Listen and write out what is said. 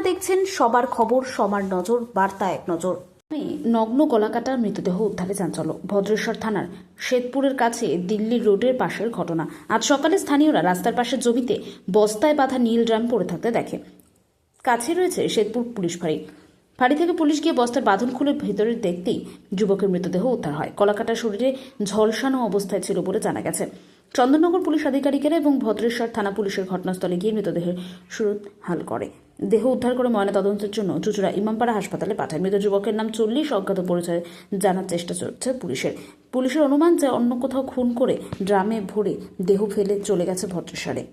দেখছেন সবার খবর, সবার নজর, বার্তা এক নজর। নগ্ন গলাকাটা মৃতদেহ উদ্ধারে চাঞ্চল্য। ভদ্রেশ্বর থানার শ্বেতপুরের কাছে দিল্লি রোডের পাশের ঘটনা। আজ সকালে স্থানীয়রা রাস্তার পাশের জমিতে বস্তায় বাঁধা নীল ড্রাম পড়ে থাকতে দেখে। কাছে রয়েছে শ্বেতপুর পুলিশ ফাঁড়ি। ফাঁড়ি থেকে পুলিশ গিয়ে বস্তার বাঁধন খুলে ভেতরে দেখতেই যুবকের মৃতদেহ উদ্ধার হয়। কলাকাটা শরীরে ঝলসানো অবস্থায় ছিল বলে জানা গেছে। চন্দননগর পুলিশ আধিকারিকেরা এবং ভদ্রেশ্বর থানা পুলিশের ঘটনাস্থলে গিয়ে মৃতদেহের সুরতহাল করে। দেহ উদ্ধার করে ময়নাতদন্তের জন্য চুঁচুড়া ইমামপাড়া হাসপাতালে পাঠায়। মৃত যুবকের নাম 40। অজ্ঞাত পরিচয় জানার চেষ্টা চলছে পুলিশের অনুমান যে অন্য কোথাও খুন করে ড্রামে ভরে দেহ ফেলে চলে গেছে ভদ্রেশ্বরে।